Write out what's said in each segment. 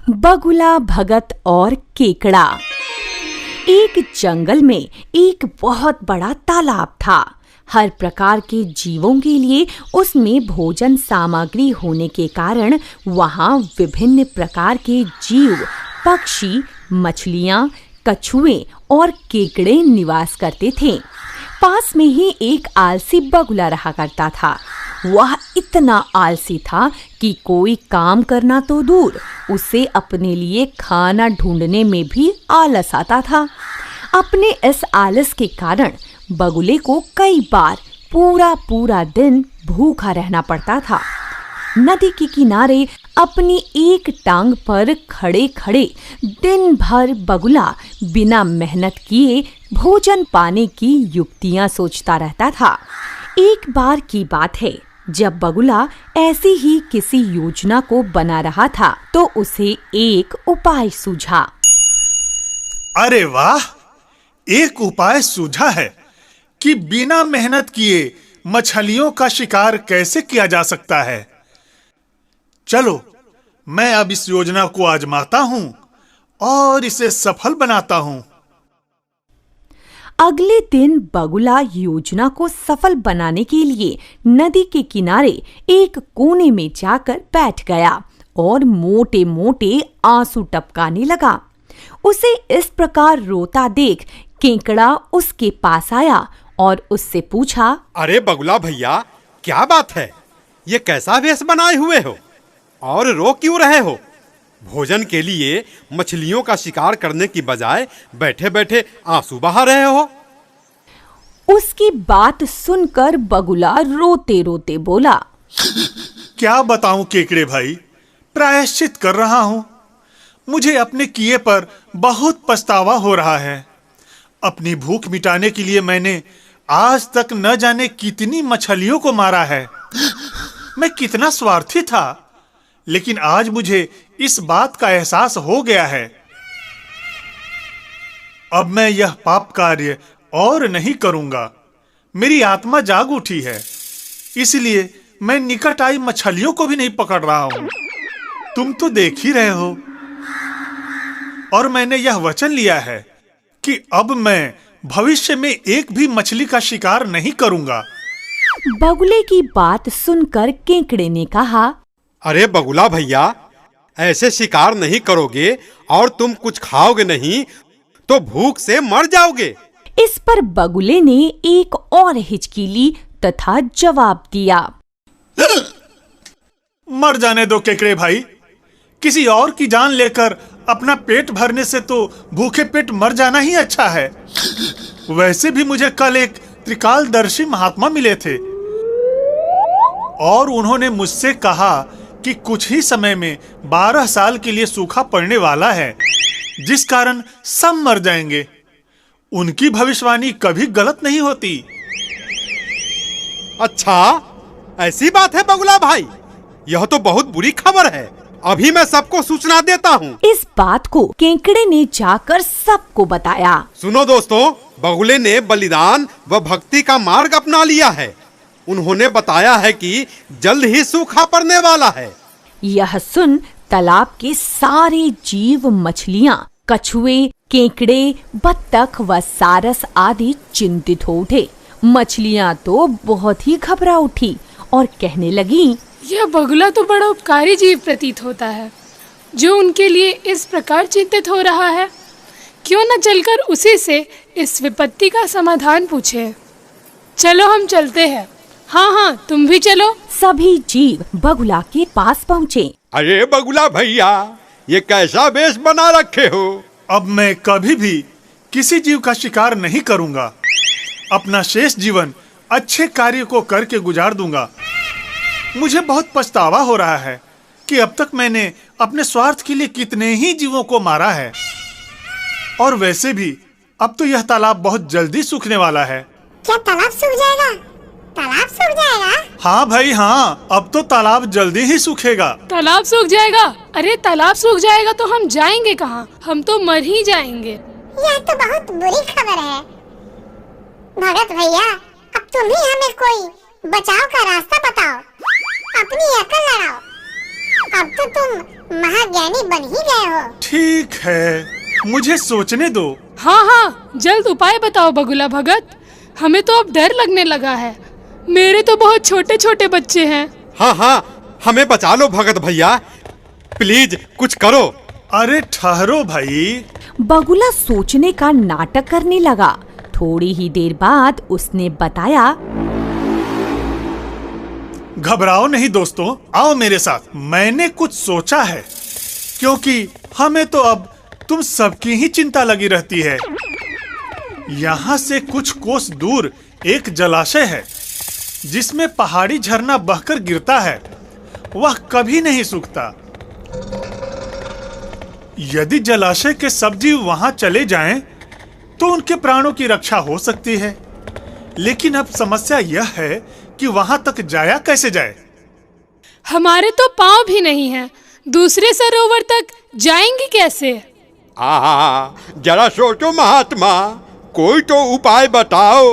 बगुला, भगत और केकड़ा। एक जंगल में एक बहुत बड़ा तालाब था। हर प्रकार के जीवों के लिए उसमें भोजन सामग्री होने के कारण वहाँ विभिन्न प्रकार के जीव, पक्षी, मछलियाँ, कछुए और केकड़े निवास करते थे। पास में ही एक आलसी बगुला रहा करता था। वह इतना आलसी था कि कोई काम करना तो दूर, उसे अपने लिए खाना ढूंढने में भी आलस आता था। अपने इस आलस के कारण बगुले को कई बार पूरा दिन भूखा रहना पड़ता था। नदी के किनारे अपनी एक टांग पर खड़े खड़े दिन भर बगुला बिना मेहनत किए भोजन पाने की युक्तियां सोचता रहता था। एक बार की बात है, जब बगुला ऐसी ही किसी योजना को बना रहा था तो उसे एक उपाय सूझा। अरे वाह, एक उपाय सूझा है कि बिना मेहनत किए मछलियों का शिकार कैसे किया जा सकता है। चलो, मैं अब इस योजना को आजमाता हूँ और इसे सफल बनाता हूँ। अगले दिन बगुला योजना को सफल बनाने के लिए नदी के किनारे एक कोने में जाकर बैठ गया और मोटे मोटे आंसू टपकाने लगा। उसे इस प्रकार रोता देख केकड़ा उसके पास आया और उससे पूछा, अरे बगुला भैया, क्या बात है? ये कैसा वेश बनाए हुए हो और रो क्यों रहे हो? भोजन के लिए मछलियों का शिकार करने की बजाय बैठे बैठे आंसू बहा रहे हो। उसकी बात सुनकर बगुला रोते रोते बोला, क्या बताऊं केकड़े भाई, प्रायश्चित कर रहा हूं। मुझे अपने किए पर बहुत पछतावा हो रहा है। अपनी भूख मिटाने के लिए मैंने आज तक न जाने कितनी मछलियों को मारा है। मैं कितना स्वार्थी था, लेकिन आज मुझे इस बात का एहसास हो गया है। अब मैं यह पाप कार्य और नहीं करूंगा। मेरी आत्मा जाग उठी है, इसलिए मैं निकट आई मछलियों को भी नहीं पकड़ रहा हूं। तुम तो देख ही रहे हो। और मैंने यह वचन लिया है कि अब मैं भविष्य में एक भी मछली का शिकार नहीं करूंगा। बगुले की बात सुनकर केकड़े ने कहा, अरे बगुला भैया, ऐसे शिकार नहीं करोगे और तुम कुछ खाओगे नहीं तो भूख से मर जाओगे। इस पर बगुले ने एक और हिचकी ली तथा जवाब दिया, मर जाने दो केकड़े भाई। किसी और की जान लेकर अपना पेट भरने से तो भूखे पेट मर जाना ही अच्छा है। वैसे भी मुझे कल एक त्रिकालदर्शी महात्मा मिले थे और उन्होंने मुझसे कहा कि कुछ ही समय में 12 साल के लिए सूखा पड़ने वाला है, जिस कारण सब मर जाएंगे। उनकी भविष्यवाणी कभी गलत नहीं होती। अच्छा, ऐसी बात है बगुला भाई? यह तो बहुत बुरी खबर है। अभी मैं सबको सूचना देता हूँ। इस बात को केकड़े ने जाकर सबको बताया। सुनो दोस्तों, बगुले ने बलिदान व भक्ति का मार्ग अपना लिया है। उन्होंने बताया है कि जल्द ही सूखा पड़ने वाला है। यह सुन तालाब के सारे जीव, मछलियाँ, कछुए, केकड़े, बत्तख व सारस आदि चिंतित हो उठे। मछलियाँ तो बहुत ही घबरा उठी और कहने लगी, यह बगुला तो बड़ा उपकारी जीव प्रतीत होता है, जो उनके लिए इस प्रकार चिंतित हो रहा है। क्यों न चलकर उसी से इस विपत्ति का समाधान पूछे। चलो हम चलते हैं। हाँ, तुम भी चलो। सभी जीव बगुला के पास पहुँचे। अरे बगुला भैया, ये कैसा वेश बना रखे हो? अब मैं कभी भी किसी जीव का शिकार नहीं करूंगा। अपना शेष जीवन अच्छे कार्य को करके गुजार दूंगा। मुझे बहुत पछतावा हो रहा है कि अब तक मैंने अपने स्वार्थ के लिए कितने ही जीवों को मारा है। और वैसे भी अब तो यह तालाब बहुत जल्दी सूखने वाला है। क्या तालाब सूख जाएगा? तालाब सूख जाएगा? हाँ भाई हाँ, अब तो तालाब जल्दी ही सूखेगा। तालाब सूख जाएगा? अरे तालाब सूख जाएगा तो हम जाएंगे कहाँ? हम तो मर ही जाएंगे। यह तो बहुत बुरी खबर है। भगत भैया, अब तुम ही हमें कोई बचाव का रास्ता बताओ। अपनी अकल लड़ाओ। अब तो तुम महाज्ञानी बन ही गए हो। ठीक है, मुझे सोचने दो। हाँ हाँ, जल्द उपाय बताओ बगुला भगत। हमें तो अब डर लगने लगा है। मेरे तो बहुत छोटे छोटे बच्चे हैं। हाँ हाँ, हमें बचा लो भगत भैया, प्लीज कुछ करो। अरे ठहरो भाई। बगुला सोचने का नाटक करने लगा। थोड़ी ही देर बाद उसने बताया, घबराओ नहीं दोस्तों, आओ मेरे साथ। मैंने कुछ सोचा है, क्योंकि हमें तो अब तुम सबकी ही चिंता लगी रहती है। यहाँ से कुछ कोस दूर एक जलाशय है, जिसमें पहाड़ी झरना बहकर गिरता है। वह कभी नहीं सूखता। यदि जलाशय के सब जीव वहां चले जाएं, तो उनके प्राणों की रक्षा हो सकती है। लेकिन अब समस्या यह है कि वहां तक जाया कैसे जाए। हमारे तो पाँव भी नहीं हैं। दूसरे सरोवर तक जाएंगे कैसे? जरा सोचो महात्मा, कोई तो उपाय बताओ।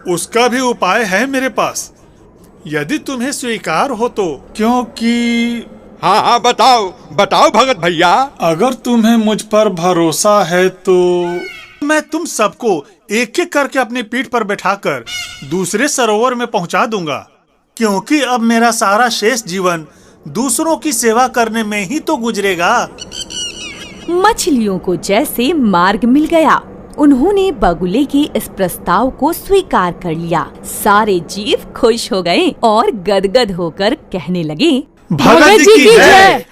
उसका भी उपाय है मेरे पास, यदि तुम्हें स्वीकार हो तो। क्योंकि हाँ हाँ, बताओ बताओ भगत भैया। अगर तुम्हें मुझ पर भरोसा है तो मैं तुम सबको एक एक करके अपनी पीठ पर बैठाकर दूसरे सरोवर में पहुंचा दूंगा। क्योंकि अब मेरा सारा शेष जीवन दूसरों की सेवा करने में ही तो गुजरेगा। मछलियों को जैसे मार्ग मिल गया, उन्होंने बगुले के इस प्रस्ताव को स्वीकार कर लिया। सारे जीव खुश हो गए और गदगद होकर कहने लगे, भगत जी की जय,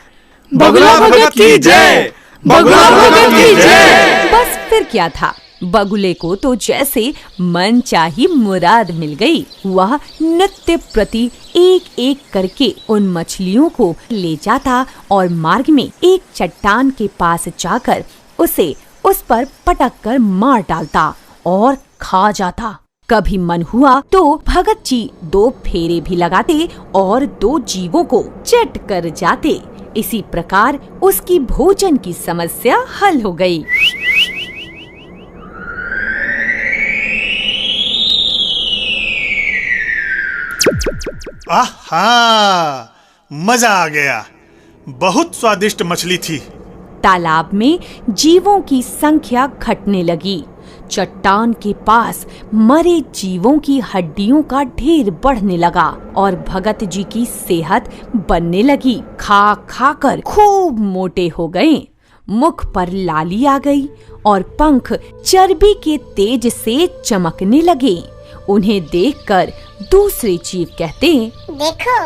बगुला भगत की जय, बगुला भगत की जय। बस फिर क्या था, बगुले को तो जैसे मन चाही मुराद मिल गई। वह नित्य प्रति एक एक करके उन मछलियों को ले जाता और मार्ग में एक चट्टान के पास जाकर उसे उस पर पटक कर मार डालता और खा जाता। कभी मन हुआ तो भगत जी 2 फेरे भी लगाते और 2 जीवों को चट कर जाते। इसी प्रकार उसकी भोजन की समस्या हल हो गई। आहा, मजा आ गया। बहुत स्वादिष्ट मछली थी। तालाब में जीवों की संख्या घटने लगी। चट्टान के पास मरे जीवों की हड्डियों का ढेर बढ़ने लगा और भगत जी की सेहत बनने लगी। खा खा कर खूब मोटे हो गए। मुख पर लाली आ गई और पंख चर्बी के तेज से चमकने लगे। उन्हें देखकर दूसरे जीव कहते, देखो,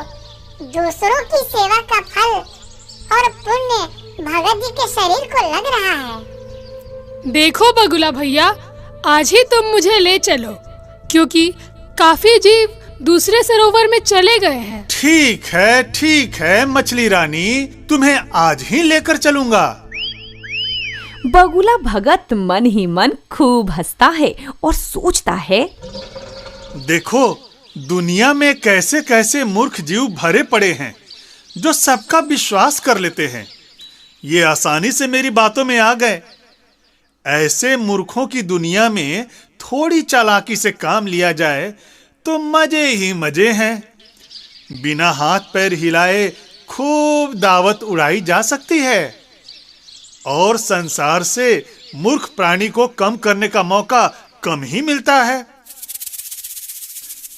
दूसरों की सेवा का फल और पुण्य भगत जी के शरीर को लग रहा है। देखो बगुला भैया, आज ही तुम मुझे ले चलो, क्योंकि काफी जीव दूसरे सरोवर में चले गए हैं। ठीक है मछली रानी, तुम्हें आज ही लेकर चलूंगा। बगुला भगत मन ही मन खूब हंसता है और सोचता है, देखो, दुनिया में कैसे कैसे मूर्ख जीव भरे पड़े हैं, जो सबका विश्वास कर लेते हैं। ये आसानी से मेरी बातों में आ गए। ऐसे मूर्खों की दुनिया में थोड़ी चालाकी से काम लिया जाए तो मजे ही मजे हैं। बिना हाथ पैर हिलाए खूब दावत उड़ाई जा सकती है और संसार से मूर्ख प्राणी को कम करने का मौका कम ही मिलता है।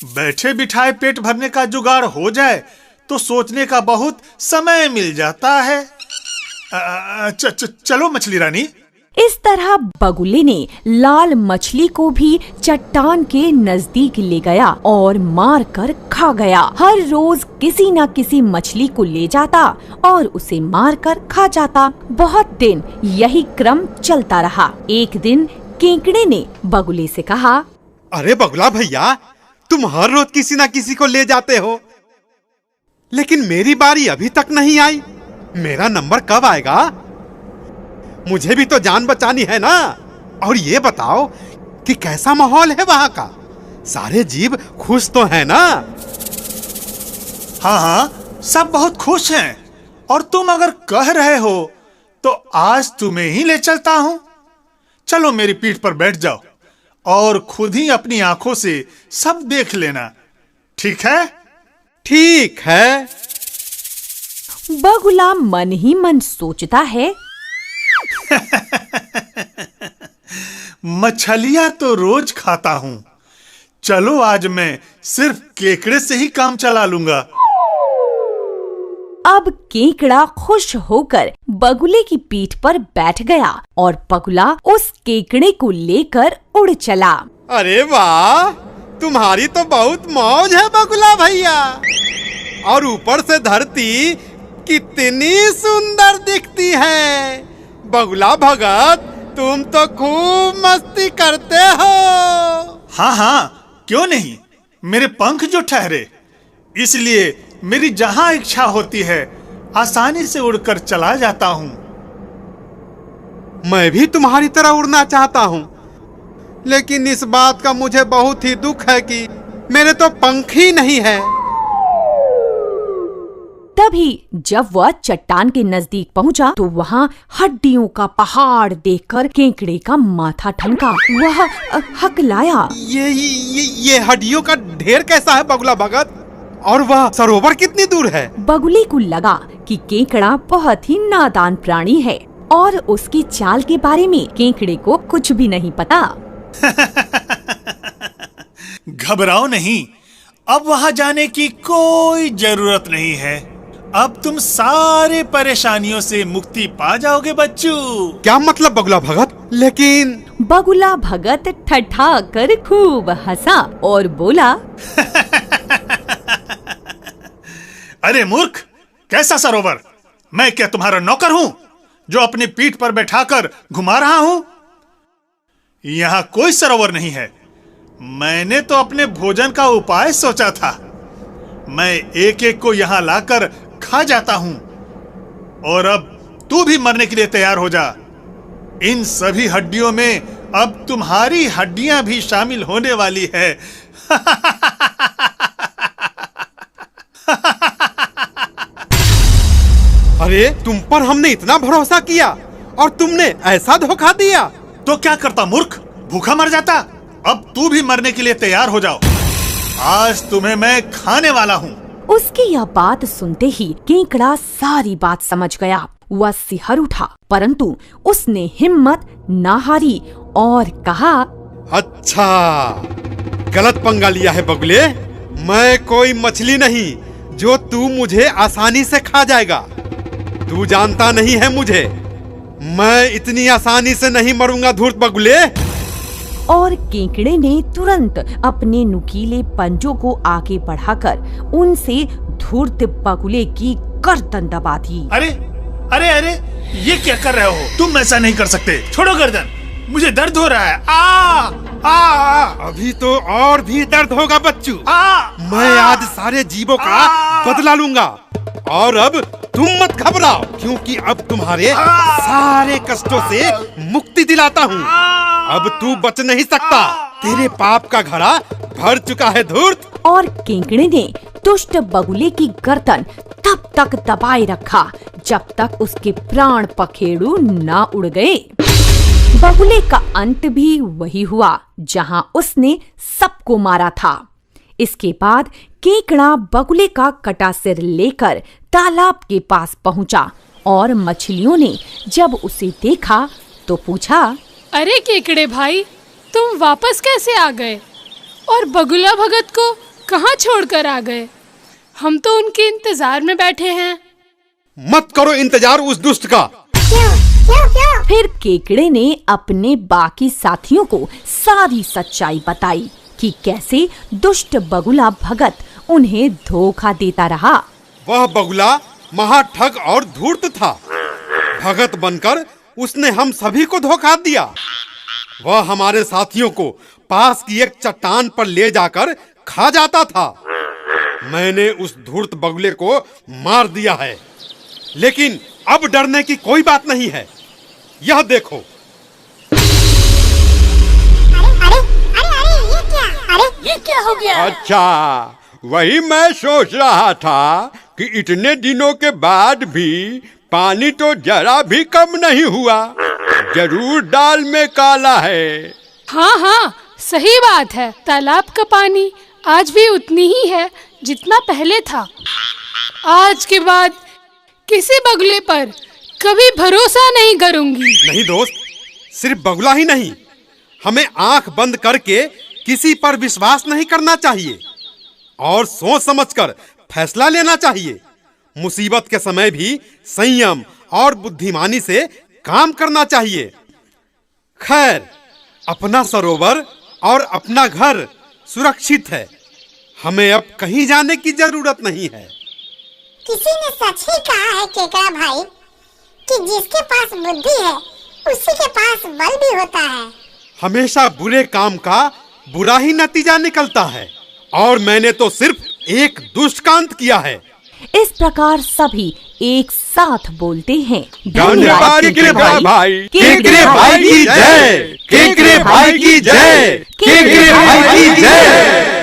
बैठे बिठाए पेट भरने का जुगाड़ हो जाए तो सोचने का बहुत समय मिल जाता है। चलो मछली रानी। इस तरह बगुले ने लाल मछली को भी चट्टान के नजदीक ले गया और मार कर खा गया। हर रोज किसी न किसी मछली को ले जाता और उसे मार कर खा जाता। बहुत दिन यही क्रम चलता रहा। एक दिन केकड़े ने बगुले से कहा, अरे बगुला भैया, तुम हर रोज किसी न किसी को ले जाते हो, लेकिन मेरी बारी अभी तक नहीं आई। मेरा नंबर कब आएगा? मुझे भी तो जान बचानी है ना। और ये बताओ कि कैसा माहौल है वहां का? सारे जीव खुश तो हैं ना? हाँ, सब बहुत खुश हैं। और तुम अगर कह रहे हो तो आज तुम्हें ही ले चलता हूं। चलो मेरी पीठ पर बैठ जाओ और खुद ही अपनी आंखों से सब देख लेना। ठीक है? ठीक है। बगुला मन ही मन सोचता है, मछलियां तो रोज खाता हूँ, चलो आज मैं सिर्फ केकड़े से ही काम चला लूंगा। अब केकड़ा खुश होकर बगुले की पीठ पर बैठ गया और बगुला उस केकड़े को लेकर उड़ चला। अरे वाह, तुम्हारी तो बहुत मौज है बगुला भैया। और ऊपर से धरती कितनी सुंदर दिखती है। बगुला भगत, तुम तो खूब मस्ती करते हो। हाँ हाँ, क्यों नहीं, मेरे पंख जो ठहरे, इसलिए मेरी जहाँ इच्छा होती है आसानी से उड़कर चला जाता हूँ। मैं भी तुम्हारी तरह उड़ना चाहता हूँ, लेकिन इस बात का मुझे बहुत ही दुख है कि मेरे तो पंख ही नहीं है। तभी जब वह चट्टान के नजदीक पहुंचा तो वहाँ हड्डियों का पहाड़ देखकर केकड़े का माथा ठनका। वह हकलाया, ये हड्डियों का ढेर कैसा है बगुला भगत? और वह सरोवर कितनी दूर है? बगुले को लगा कि केकड़ा बहुत ही नादान प्राणी है और उसकी चाल के बारे में केकड़े को कुछ भी नहीं पता। घबराओ नहीं, अब वहाँ जाने की कोई जरूरत नहीं है। अब तुम सारे परेशानियों से मुक्ति पा जाओगे बच्चू। क्या मतलब बगुला भगत? लेकिन बगुला भगत ठठा कर खूब हंसा और बोला, अरे मूर्ख, कैसा सरोवर? मैं क्या तुम्हारा नौकर हूँ जो अपनी पीठ पर बैठाकर घुमा रहा हूँ? यहाँ कोई सरोवर नहीं है। मैंने तो अपने भोजन का उपाय सोचा था। मैं एक एक को यहाँ लाकर खा जाता हूँ, और अब तू भी मरने के लिए तैयार हो जा। इन सभी हड्डियों में अब तुम्हारी हड्डियां भी शामिल होने वाली है। अरे, तुम पर हमने इतना भरोसा किया और तुमने ऐसा धोखा दिया। तो क्या करता मूर्ख, भूखा मर जाता। अब तू भी मरने के लिए तैयार हो जाओ, आज तुम्हें मैं खाने वाला हूँ। उसकी यह बात सुनते ही केकड़ा सारी बात समझ गया। वह सिहर उठा, परंतु उसने हिम्मत न हारी और कहा, अच्छा, गलत पंगा लिया है बगुले। मैं कोई मछली नहीं जो तू मुझे आसानी से खा जाएगा। तू जानता नहीं है मुझे, मैं इतनी आसानी से नहीं मरूंगा धूर्त बगुले। और केकड़े ने तुरंत अपने नुकीले पंजों को आगे बढ़ाकर उनसे धूर्त बगुले की गर्दन दबा दी। अरे अरे अरे, ये क्या कर रहे हो? तुम ऐसा नहीं कर सकते, छोड़ो गर्दन, मुझे दर्द हो रहा है। अभी तो और भी दर्द होगा बच्चू। मैं आज सारे जीवों का बदला लूंगा। और अब तुम मत घबराओ, क्योंकि अब तुम्हारे सारे कष्टों से मुक्ति दिलाता हूँ। अब तू बच नहीं सकता, तेरे पाप का घड़ा भर चुका है धूर्त। और केकड़े ने दुष्ट बगुले की गर्दन तब तक दबाए रखा जब तक उसके प्राण पखेरु न उड़ गए। बगुले का अंत भी वही हुआ जहां उसने सबको मारा था। इसके बाद केकड़ा बगुले का कटा सिर लेकर तालाब के पास पहुंचा और मछलियों ने जब उसे देखा तो पूछा, अरे केकड़े भाई, तुम वापस कैसे आ गए और बगुला भगत को कहाँ छोड़कर आ गए? हम तो उनके इंतजार में बैठे हैं। मत करो इंतजार उस दुष्ट का। क्यों? फिर केकड़े ने अपने बाकी साथियों को सारी सच्चाई बताई कि कैसे दुष्ट बगुला भगत उन्हें धोखा देता रहा। वह बगुला महाठग और धूर्त था। भगत बनकर उसने हम सभी को धोखा दिया। वह हमारे साथियों को पास की एक चट्टान पर ले जाकर खा जाता था। मैंने उस धूर्त बगुले को मार दिया है, लेकिन अब डरने की कोई बात नहीं है। यह देखो। ये क्या हो गया? अच्छा, वही मैं सोच रहा था कि इतने दिनों के बाद भी पानी तो जरा भी कम नहीं हुआ। जरूर दाल में काला है। हाँ, सही बात है। तालाब का पानी आज भी उतनी ही है जितना पहले था। आज के बाद किसी बगुले पर कभी भरोसा नहीं करूंगी। नहीं दोस्त, सिर्फ बगुला ही नहीं, हमें आंख बंद करके किसी पर विश्वास नहीं करना चाहिए और सोच समझकर फैसला लेना चाहिए। मुसीबत के समय भी संयम और बुद्धिमानी से काम करना चाहिए। खैर, अपना सरोवर और अपना घर सुरक्षित है, हमें अब कहीं जाने की जरूरत नहीं है। किसी ने सच ही कहा है केकड़ा भाई कि जिसके पास बुद्धि है उसी के पास बल भी होता है। हमेशा बुरे काम का बुरा ही नतीजा निकलता है और मैंने तो सिर्फ एक दुष्ट कांत किया है। इस प्रकार सभी एक साथ बोलते हैं, धन्यवाद केकड़े भाई, केकड़े भाई की जय, केकड़े भाई की जय, केकड़े भाई की जय।